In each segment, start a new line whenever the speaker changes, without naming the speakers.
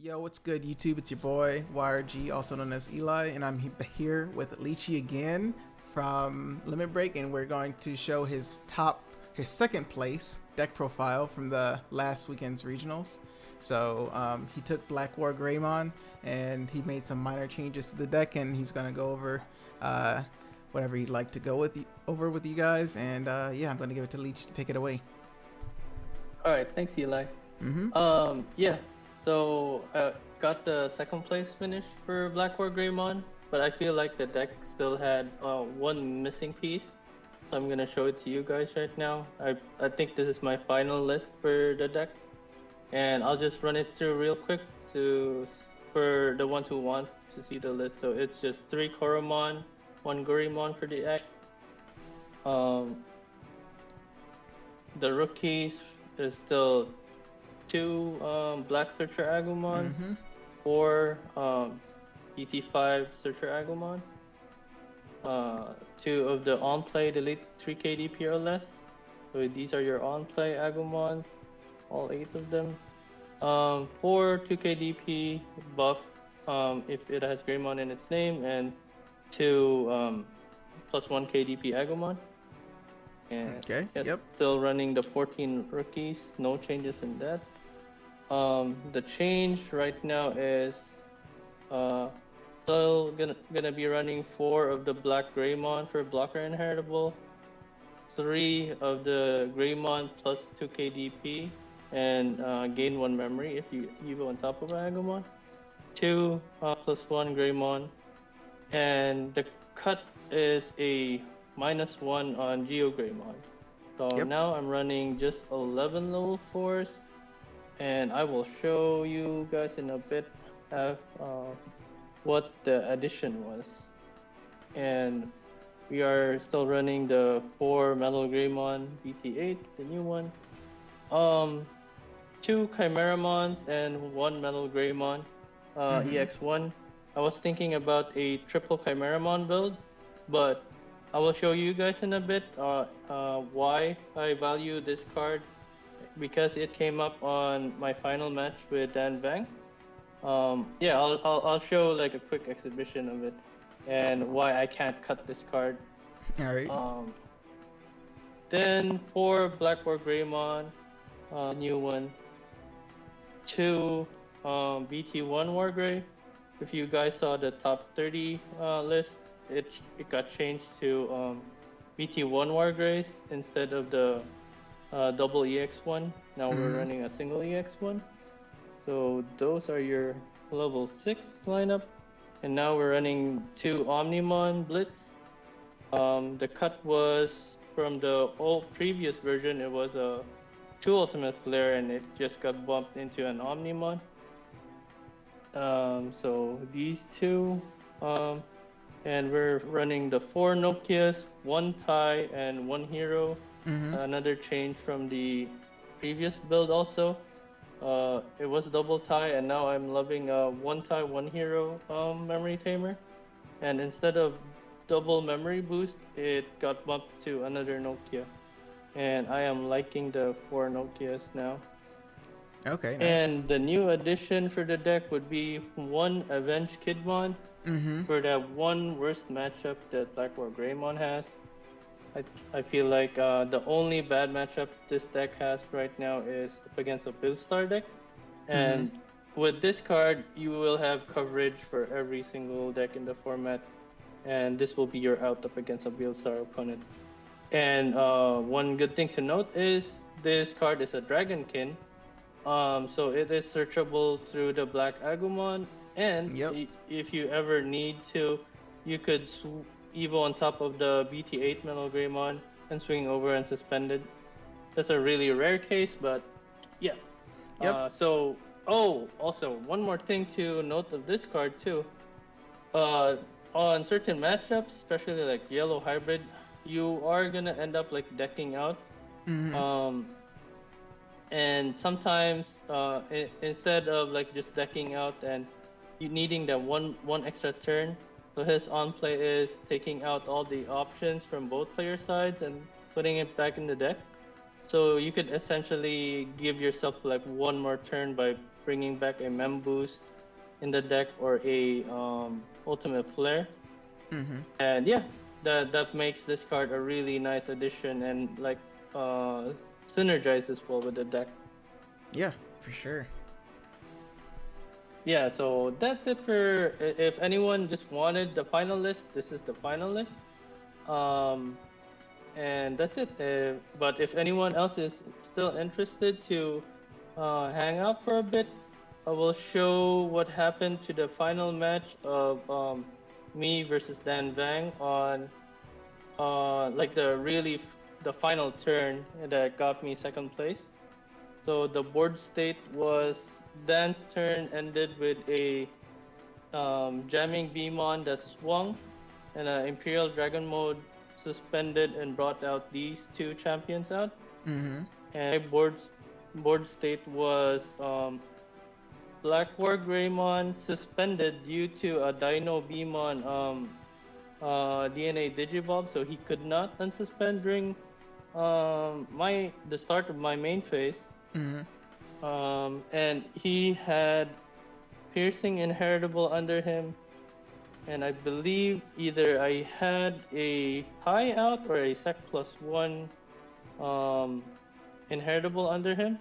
Yo, what's good, YouTube? It's your boy, YRG, also known as Eli, and I'm here with Lichi again from Limit Break, and we're going to show his second place deck profile from the last weekend's regionals. So he took BlackWarGreymon, and he made some minor changes to the deck, and he's going to go over whatever he'd like to go over with you guys, and yeah, I'm going to give it to Lichi to take it away.
All right, thanks, Eli. Yeah. So got the second place finish for BlackWarGreymon, but I feel like the deck still had one missing piece. So I'm gonna show it to you guys right now. I think this is my final list for the deck, and I'll just run it through real quick for the ones who want to see the list. So it's just 3 Koromon, 1 Greymon for the deck. The rookies is still 2 Black Searcher Agumons, 4 BT5 Searcher Agumons, 2 of the on-play delete 3 KDP or less. So these are your on-play Agumons, all 8 of them. 4 2 KDP buff if it has Greymon in its name, and 2 +1 KDP Agumon. And
Okay.
yes,
Yep.
still running the 14 rookies, no changes in that. The change right now is still gonna be running 4 of the Black Greymon for blocker inheritable, 3 of the Greymon plus 2 KDP and gain 1 memory if you evo on top of Agumon, 2 +1 Greymon, and the cut is a -1 on Geo Greymon. So now I'm running just 11 level 4s, and I will show you guys in a bit what the addition was. And we are still running the 4 Metal Greymon BT8, the new one. 2 Chimeramons and 1 Metal Greymon EX1. I was thinking about a triple Chimeramon build, but I will show you guys in a bit why I value this card, because it came up on my final match with Dan Bang. Yeah, I'll show like a quick exhibition of it and why I can't cut this card.
All right.
Then for BlackWarGreymon, new one, 2 BT1 Wargrey. If you guys saw the top 30 list, it got changed to BT1 Wargreys instead of the double EX1. Now we're running a single EX1. So those are your level 6 lineup. And now we're running 2 Omnimon Blitz. The cut was from the old previous version. It was a 2 Ultimate Flare, and it just got bumped into an Omnimon. So these 2, and we're running the 4 Nokias, 1 Tai, and 1 Hero. Another change from the previous build also. It was double Tai, and now I'm loving 1 Tai, 1 Hero memory tamer. And instead of double memory boost, it got bumped to another Nokia. And I am liking the 4 Nokias now.
Okay, nice.
And the new addition for the deck would be 1 Avenge Kidmon for that one worst matchup that BlackWarGreymon has. I feel like the only bad matchup this deck has right now is up against a Billstar deck. And with this card, you will have coverage for every single deck in the format. And this will be your out up against a Billstar opponent. And one good thing to note is this card is a Dragonkin. So it is searchable through the Black Agumon, and if you ever need to, you could evo on top of the BT8 Metal Greymon and swing over and suspended. That's a really rare case, but yeah. So also one more thing to note of this card too. On certain matchups, especially like Yellow Hybrid, you are gonna end up like decking out. And sometimes instead of like just decking out and you needing that one extra turn, so his on play is taking out all the options from both player sides and putting it back in the deck. So you could essentially give yourself like one more turn by bringing back a Mem Boost in the deck or a Ultimate Flare. And yeah, that makes this card a really nice addition and like synergizes well with the deck.
Yeah, for sure.
Yeah, so that's it for if anyone just wanted the final list, this is the final list. And that's it. But if anyone else is still interested to hang out for a bit, I will show what happened to the final match of me versus Dan Vang on like the final turn that got me second place. So the board state was Dan's turn ended with a jamming Beamon that swung and an Imperial Dragon mode suspended and brought out these two champions out. And my board state was BlackWarGreymon suspended due to a Dino Beamon DNA Digivolve, so he could not unsuspend during the start of my main phase. And he had Piercing Inheritable under him, and I believe either I had a tie out or a sec +1 Inheritable under him,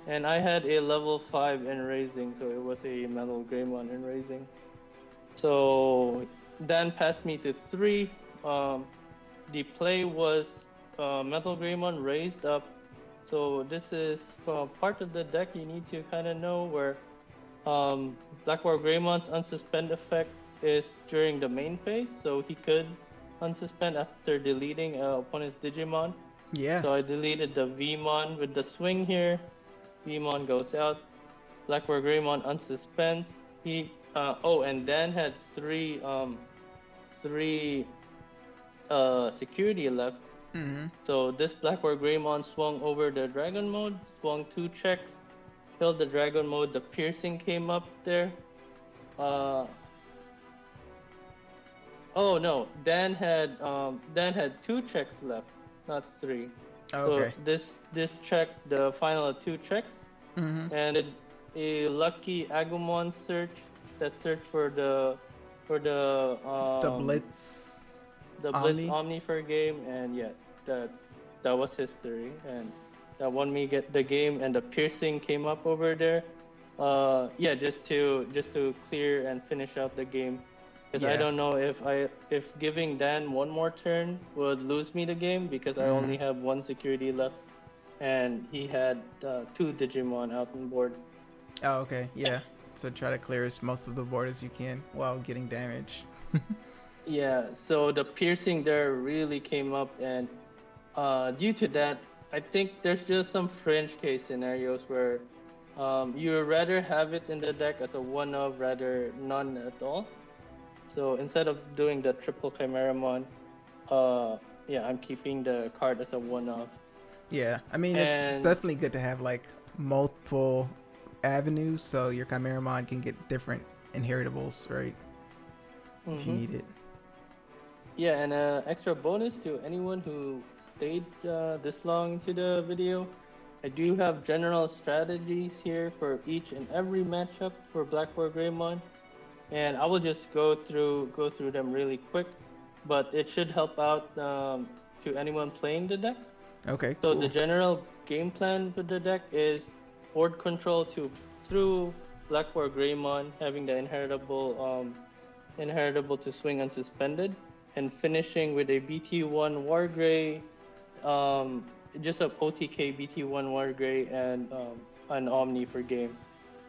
and I had a level 5 Enraging, so it was a Metal Greymon Enraging. So Dan passed me to 3. The play was Metal Greymon raised up. So this is part of the deck you need to kind of know where BlackWarGreymon's unsuspend effect is during the main phase, so he could unsuspend after deleting opponent's Digimon.
Yeah.
So I deleted the Vmon with the swing here. Vmon goes out. BlackWarGreymon unsuspends. And Dan had three security left. So this BlackWarGreymon swung over the Dragon mode, swung 2 checks, killed the Dragon mode. The Piercing came up there. Oh no, Dan had 2 checks left, not 3.
Okay.
So this check the final 2 checks, and a lucky Agumon search that searched for the
Blitz.
The Blitz Omni for game, and yeah, that was history, and that won me get the game. And the Piercing came up over there, just to clear and finish out the game, because I don't know if giving Dan one more turn would lose me the game, because I only have 1 security left, and he had 2 Digimon out on board.
Oh, okay, yeah. So try to clear as most of the board as you can while getting damage.
Yeah, so the Piercing there really came up, and due to that, I think there's just some fringe case scenarios where you would rather have it in the deck as a one-of rather none at all. So instead of doing the triple Chimeramon, I'm keeping the card as a one-of.
Yeah, I mean, it's definitely good to have like multiple avenues so your Chimeramon can get different inheritables, right? If you need it.
Yeah, and extra bonus to anyone who stayed this long into the video, I do have general strategies here for each and every matchup for BlackWarGreymon, and I will just go through them really quick, but it should help out to anyone playing the deck.
Okay.
So cool. The general game plan for the deck is board control through BlackWarGreymon, having the inheritable to swing unsuspended, and finishing with a BT1 Wargrey, just a OTK BT1 Wargrey, and an Omni for game.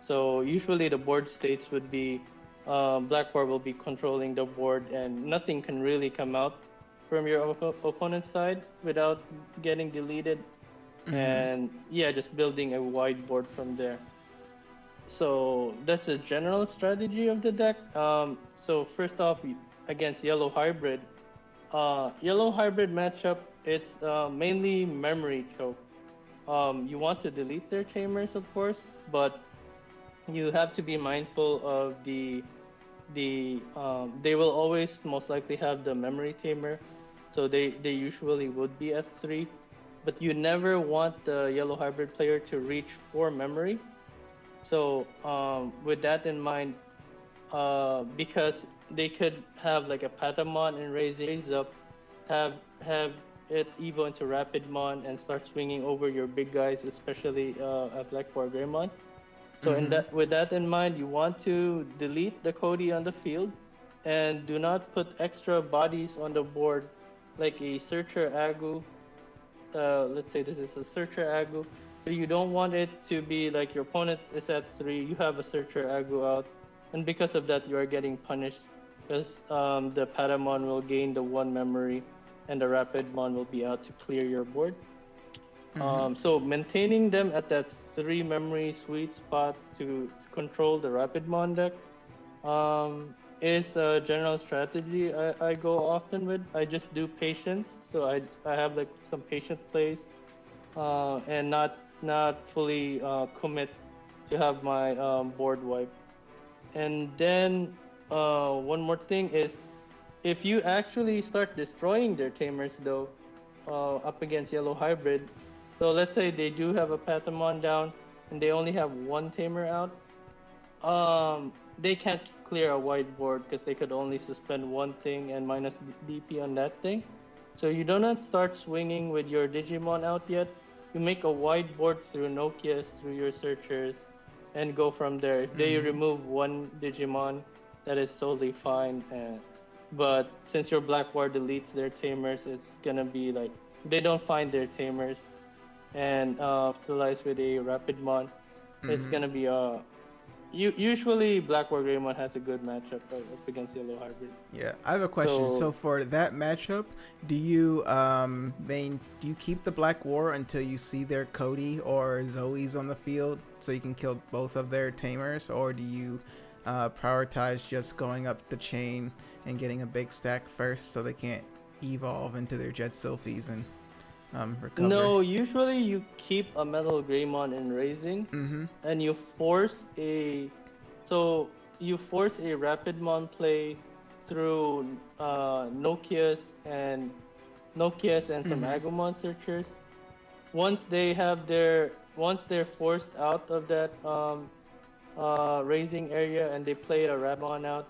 So usually the board states would be BlackWar will be controlling the board, and nothing can really come out from your opponent's side without getting deleted. And yeah, just building a wide board from there. So that's a general strategy of the deck. So first off, against Yellow Hybrid matchup, it's mainly memory choke. You want to delete their tamers, of course, but you have to be mindful of they will always most likely have the memory tamer, so they usually would be S3, but you never want the Yellow Hybrid player to reach for memory. So with that in mind, because they could have like a Patamon and raise up, have it evo into Rapidmon and start swinging over your big guys, especially a BlackWarGreymon. So with that in mind, you want to delete the Cody on the field, and do not put extra bodies on the board, like a Searcher Agu. Let's say this is a Searcher Agu. So you don't want it to be like your opponent is at 3, you have a Searcher Agu out, and because of that, you are getting punished because the Patamon will gain the 1 memory, and the Rapidmon will be out to clear your board. So maintaining them at that 3 memory sweet spot to control the Rapidmon deck is a general strategy I go often with. I just do patience, so I have like some patient plays, and not fully commit to have my board wipe. And then one more thing is, if you actually start destroying their tamers though, up against Yellow Hybrid, so let's say they do have a Patamon down and they only have 1 tamer out, they can't clear a white board because they could only suspend 1 thing and minus DP on that thing. So you do not start swinging with your Digimon out yet. You make a wide board through Nokias, through your searchers, and go from there. If they remove 1 Digimon, that is totally fine. But since your BlackWar deletes their tamers, it's gonna be like they don't find their tamers and utilize with a Rapidmon. It's gonna be usually BlackWarGreymon has a good matchup up against Yellow Hybrid.
Yeah, I have a question. So for that matchup, do you do you keep the Black War until you see their Cody or Zoe's on the field so you can kill both of their tamers, or do you prioritize just going up the chain and getting a big stack first so they can't evolve into their Jet Sylphies and recover?
No, usually you keep a Metal Greymon in raising, and you force a Rapidmon play through Nokias and some Agumon searchers. Once they're forced out of that raising area and they play a Rapidmon out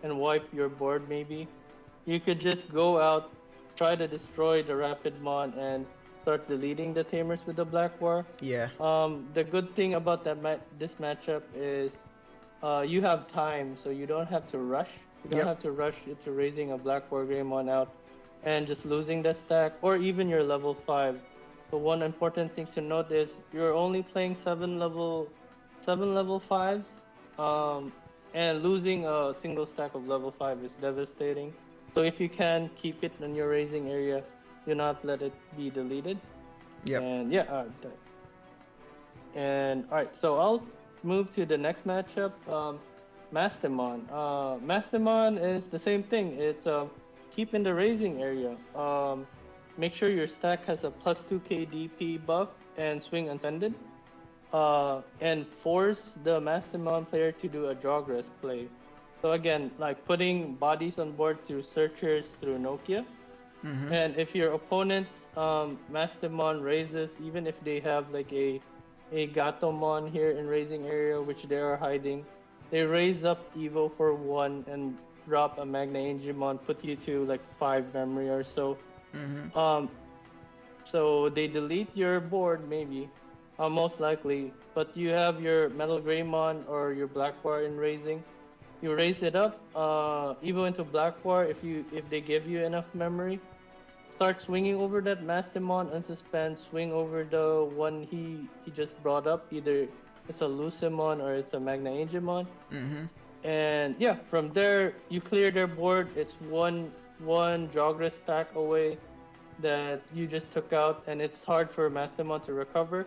and wipe your board, maybe you could just go out, try to destroy the Rapidmon and start deleting the tamers with the Black War.
Yeah.
The good thing about this matchup is you have time, so you don't have to rush. You don't have to rush into raising a BlackWarGreymon out and just losing the stack, or even your level 5. So one important thing to note is you're only playing 7 level 5s, and losing a single stack of level 5 is devastating. So if you can keep it in your raising area, do not let it be deleted.
Yep.
And yeah, that's. And all right, so I'll move to the next matchup. Mastemon. Mastemon is the same thing. It's keep in the raising area. Make sure your stack has a plus 2k DP buff and swing unsuspended. And force the Mastemon player to do a Jogress play. So again, like putting bodies on board through searchers through Nokia. And if your opponent's Mastemon raises, even if they have like a Gatomon here in raising area, which they are hiding, they raise up Evo for 1 and drop a Magna Angemon, put you to like 5 memory or so. So they delete your board maybe, most likely, but you have your Metal Greymon or your Black War in raising. You raise it up, Evo into Black War if they give you enough memory. Start swinging over that Mastemon, unsuspend, swing over the one he just brought up. Either it's a Lucemon or it's a Magna Angemon. And yeah, from there you clear their board. It's one Jogress stack away that you just took out, and it's hard for Mastemon to recover.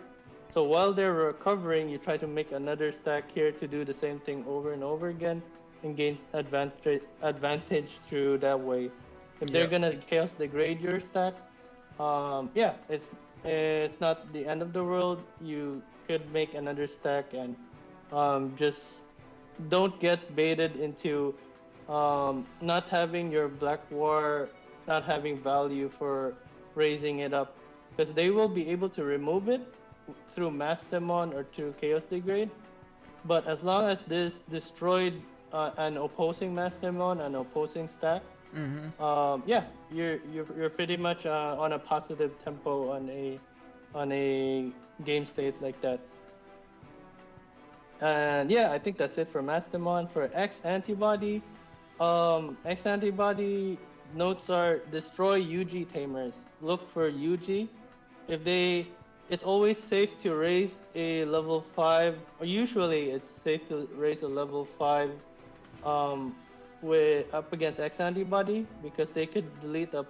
So while they're recovering, you try to make another stack here to do the same thing over and over again and gain advantage through that way. If they're gonna chaos degrade your stack, yeah, it's not the end of the world. You could make another stack and just don't get baited into not having your Black War not having value for raising it up, because they will be able to remove it through Mastemon or through Chaos Degrade, But as long as this destroyed an opposing Mastermon, an opposing stack, yeah, you're pretty much on a positive tempo on a game state like that. And yeah, I think that's it for Mastermon. For X Antibody, X Antibody notes are destroy UG tamers. Look for UG. If they, it's always safe to raise a level 5, or usually it's safe to raise a level 5 with up against X Antibody because they could delete a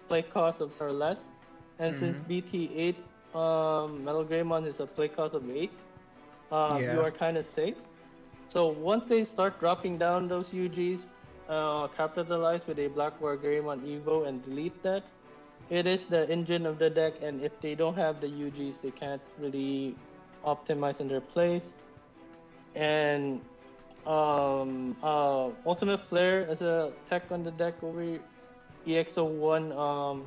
play cost of or less. And since BT8 Metal Greymon is a play cost of 8, you are kind of safe. So once they start dropping down those UGs, capitalize with a BlackWarGreymon Evo and delete that, it is the engine of the deck, and if they don't have the UGs, they can't really optimize in their plays. And Ultimate Flare as a tech on the deck over EX01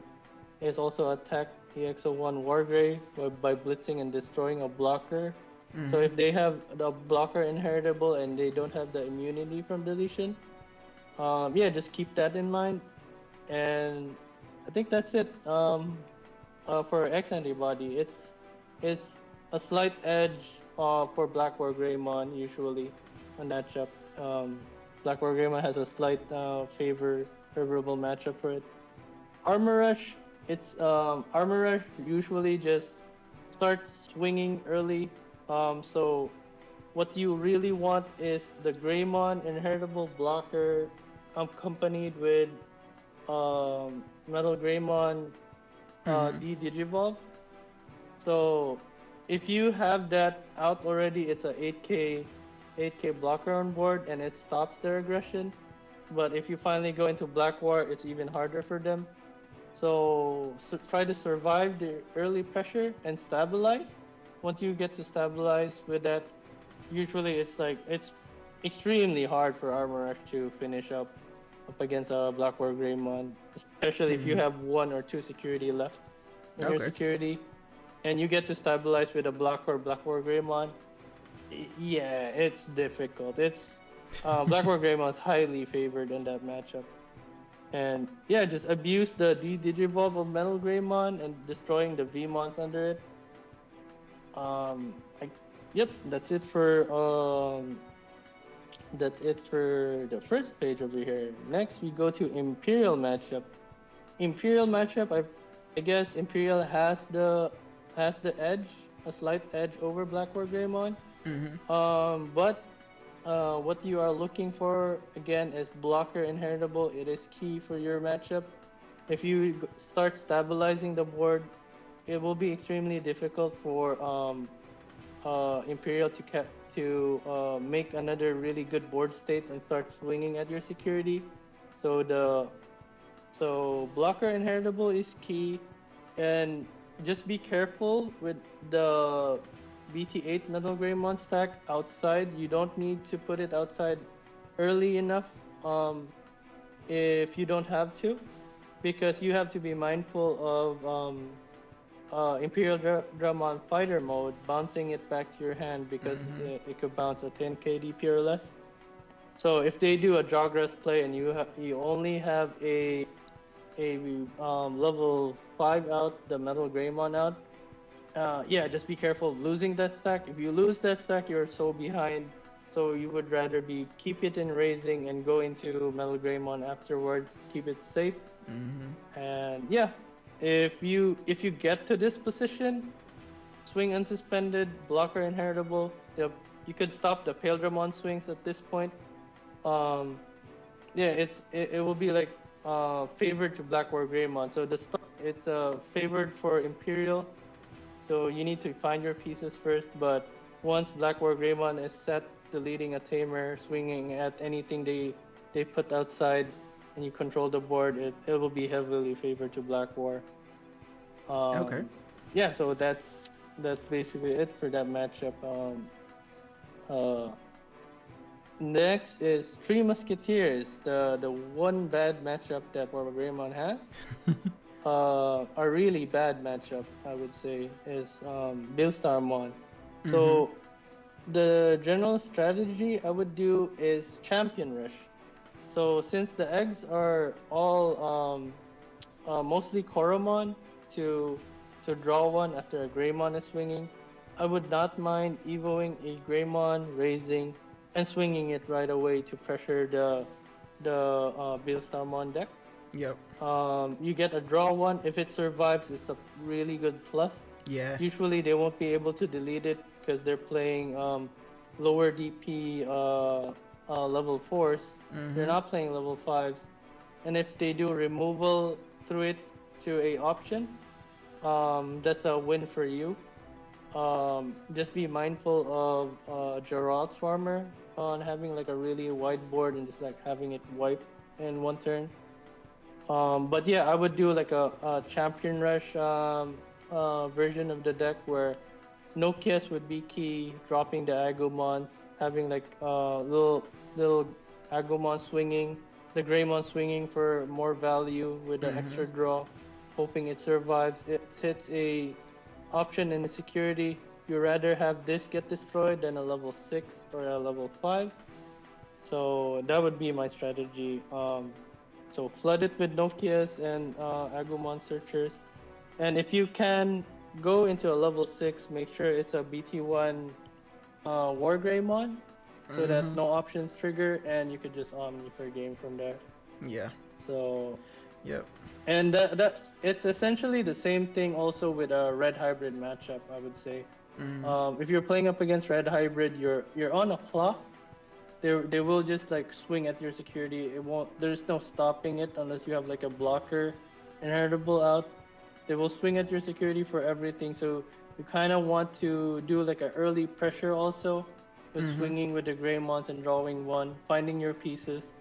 is also a tech EX01 Wargrey by blitzing and destroying a blocker. So if they have the blocker inheritable and they don't have the immunity from deletion, yeah, just keep that in mind. And I think that's it. For X Antibody, it's a slight edge for BlackWarGreymon usually on matchup. BlackWarGreymon has a slight favorable matchup for it. Armor Rush, it's Armor Rush usually just starts swinging early. So what you really want is the Greymon inheritable blocker accompanied with Metal Greymon D Digivolve. So if you have that out already, it's a 8k blocker on board and it stops their aggression. But if you finally go into Black War, it's even harder for them. So try to survive the early pressure and stabilize. Once you get to stabilize with that, usually it's extremely hard for Armor Rush to finish up against a BlackWarGreymon, especially if you have 1 or 2 security left in your security, and you get to stabilize with a BlackWarGreymon. Yeah, it's difficult. It's BlackWarGreymon is highly favored in that matchup. And yeah, just abuse the D-Digivolve of Metal Greymon and destroying the V-Mons under it. Yep, that's it for the first page over here. Next, we go to Imperial matchup. I guess Imperial has the edge, a slight edge over BlackWarGreymon. But what you are looking for again is blocker inheritable. It is key for your matchup. If you start stabilizing the board, it will be extremely difficult for Imperial to make another really good board state and start swinging at your security. So blocker inheritable is key, and just be careful with the BT8 Metal Greymon stack outside. You don't need to put it outside early enough if you don't have to, because you have to be mindful of Imperial Dramon Fighter mode, bouncing it back to your hand because it could bounce a 10 KDP or less. So if they do a Jogras play and you only have a level 5 out, the Metal Greymon out, yeah, just be careful of losing that stack. If you lose that stack, you're so behind. So you would rather keep it in raising and go into Metal Greymon afterwards. Keep it safe. And yeah, if you get to this position, swing unsuspended, blocker inheritable. You could stop the Pale Dramon swings at this point. Yeah, it will be like favored to BlackWarGreymon. So it's favored for Imperial. So you need to find your pieces first. But once BlackWarGreymon is set, deleting a tamer, swinging at anything they put outside, and you control the board, it will be heavily favored to Black War. Yeah, so that's basically it for that matchup. Next is Three Musketeers, the one bad matchup that BlackWarGreymon has. A really bad matchup, I would say, is Billstarmon. So the general strategy I would do is champion rush. So since the eggs are all mostly Koromon to draw one after a Greymon is swinging, I would not mind evoing a Greymon, raising, and swinging it right away to pressure the Bilstamon deck.
Yep.
You get a draw one. If it survives, it's a really good plus.
Yeah.
Usually they won't be able to delete it because they're playing lower DP level 4s. They're not playing level 5s. And if they do removal through it to a option, that's a win for you. Just be mindful of Gerald's Farmer on having like a really wide board and just like having it wipe in one turn. But yeah, I would do like a champion rush version of the deck where Nokias would be key, dropping the Agumons, having like little Agumon swinging, the Greymon swinging for more value with the extra draw, hoping it survives. It hits a option in the security. You rather have this get destroyed than a level 6 or a level 5. So that would be my strategy. So flood it with Nokias and Agumon searchers. And if you can go into a level 6, make sure it's a BT1 WarGreymon so that no options trigger and you could just Omni for game from there.
Yeah.
So
Yep.
and that's it's essentially the same thing also with a red hybrid matchup, I would say. If you're playing up against red hybrid, you're on a clock. They will just like swing at your security. It won't. There's no stopping it unless you have like a blocker inheritable out. They will swing at your security for everything. So you kind of want to do like an early pressure also with swinging with the Greymons and drawing one, finding your pieces.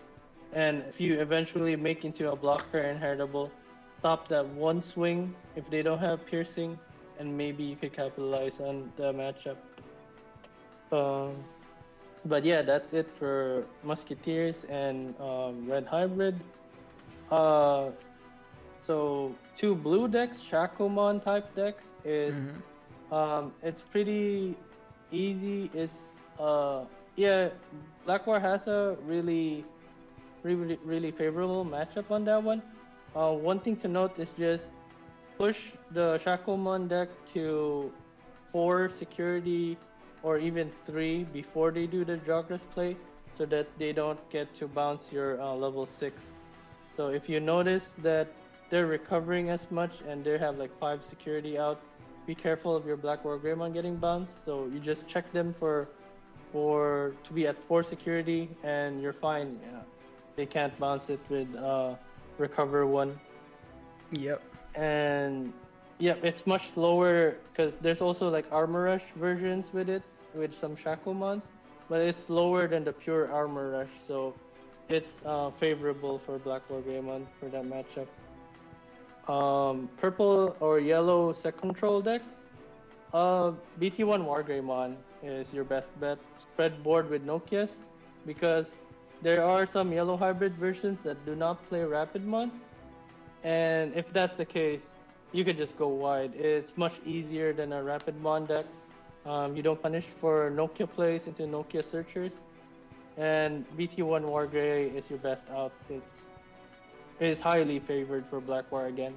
And if you eventually make into a blocker inheritable, stop that one swing if they don't have piercing, and maybe you could capitalize on the matchup. But yeah, that's it for Musketeers and Red Hybrid. So 2 blue decks, Shakomon type decks, is it's pretty easy. It's yeah, BlackWar has a really favorable matchup on that one. One thing to note is just push the Shakomon deck to 4 security or even 3 before they do the Jogger's play so that they don't get to bounce your level 6. So if you notice that they're recovering as much and they have like 5 security out, be careful of your BlackWarGreymon getting bounced. So you just check them for to be at 4 security and you're fine. Yeah. They can't bounce it with recover 1.
Yep.
And yeah, it's much lower because there's also like Armor Rush versions with it, with some Shakomons, but it's lower than the pure Armor Rush, so it's favorable for BlackWarGreymon for that matchup. Purple or yellow set control decks, BT1 WarGreymon is your best bet. Spread board with Nokias because there are some yellow hybrid versions that do not play Rapid Mons, and if that's the case, you could just go wide. It's much easier than a Rapid Mon deck. You don't punish for Nokia plays into Nokia searchers, and BT1 Wargrey is your best out. It is highly favored for BlackWar again.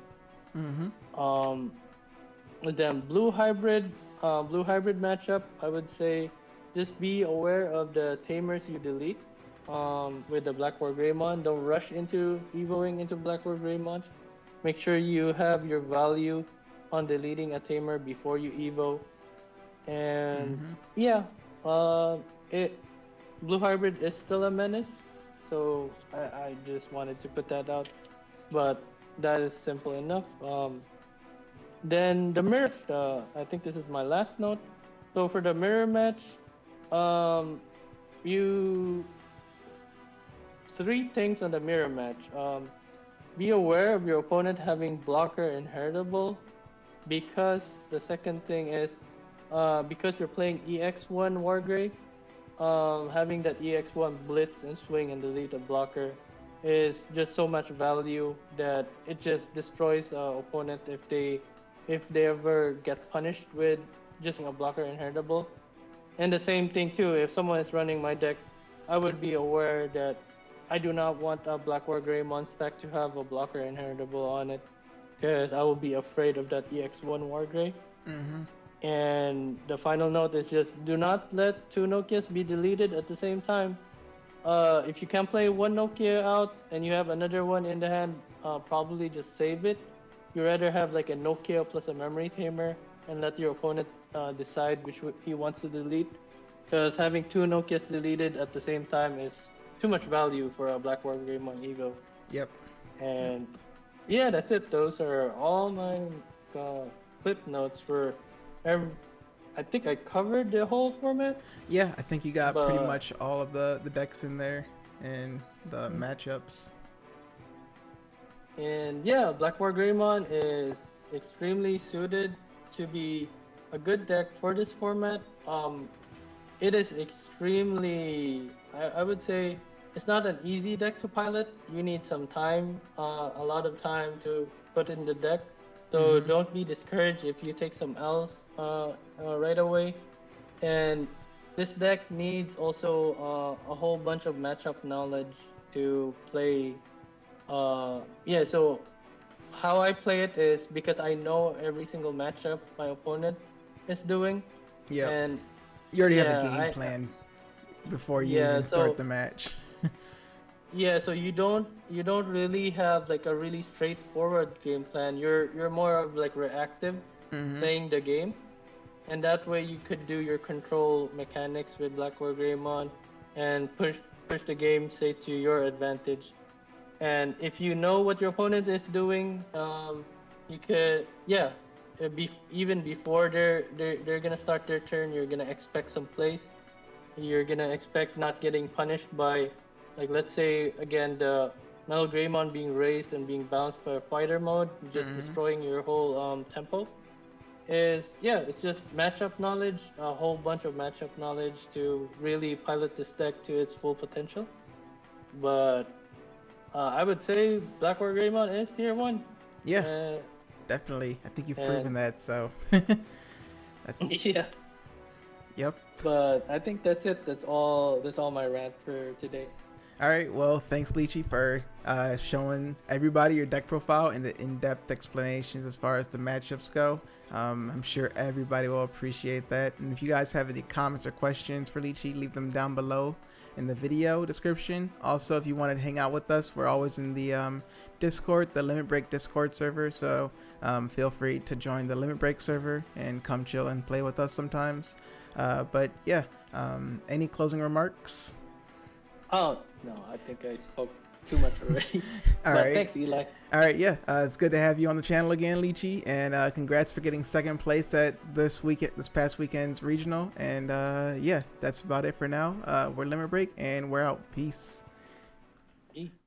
Then blue hybrid matchup, I would say just be aware of the tamers you delete with the BlackWarGreymon. Don't rush into evoing into BlackWarGreymon. Make sure you have your value on deleting a tamer before you evo. And yeah, blue hybrid is still a menace, so I just wanted to put that out. But that is simple enough. Then the mirror, I think this is my last note. So for the mirror match, you 3 things on the mirror match. Be aware of your opponent having blocker inheritable, because the second thing is because you're playing EX1 Wargrey, having that EX1 blitz and swing and delete a blocker is just so much value that it just destroys opponent if they ever get punished with just a blocker inheritable. And the same thing too, if someone is running my deck, I would be aware that I do not want a BlackWarGreymon stack to have a blocker inheritable on it, because I will be afraid of that EX1 Wargrey. And the final note is just do not let two Nokias be deleted at the same time. If you can play one Nokia out and you have another one in the hand, probably just save it. You rather have like a Nokia plus a memory tamer and let your opponent decide which he wants to delete. Because having two Nokias deleted at the same time is too much value for a BlackWarGreymon Evo.
Yep.
And yeah, that's it. Those are all my clip notes for every. I think I covered the whole format.
Yeah, I think you got pretty much all of the decks in there and the matchups.
And yeah, BlackWarGreymon is extremely suited to be a good deck for this format. It is extremely, I would say, it's not an easy deck to pilot. You need some time, a lot of time to put in the deck. So don't be discouraged if you take some L's right away. And this deck needs also a whole bunch of matchup knowledge to play. Yeah, so how I play it is because I know every single matchup my opponent is doing.
Yeah.
And
you already have a game plan before you even start the match.
Yeah, so you don't really have like a really straightforward game plan. You're more of like reactive, playing the game, and that way you could do your control mechanics with BlackWarGreymon and push the game say to your advantage. And if you know what your opponent is doing, you could even before they're gonna start their turn, you're gonna expect some plays. You're gonna expect not getting punished by, like, let's say again the Metal Greymon being raised and being bounced by fighter mode, just destroying your whole tempo. It's just matchup knowledge, a whole bunch of matchup knowledge to really pilot this deck to its full potential. But I would say BlackWarGreymon is tier 1.
Yeah, definitely. I think you've proven that. So.
Yeah.
Yep.
But I think that's it. That's all my rant for today.
All right. Well, thanks, Lichi, for showing everybody your deck profile and the in-depth explanations as far as the matchups go. I'm sure everybody will appreciate that. And if you guys have any comments or questions for Lichi, leave them down below in the video description. Also, if you want to hang out with us, we're always in the Discord, the Limit Break Discord server. So feel free to join the Limit Break server and come chill and play with us sometimes. But yeah, any closing remarks?
Oh, no, I think I spoke too much already.
All right.
Thanks, Eli.
All right, yeah. It's good to have you on the channel again, Lichi, and congrats for getting second place at this past weekend's regional. And yeah, that's about it for now. We're Limit Break, and we're out. Peace.
Peace.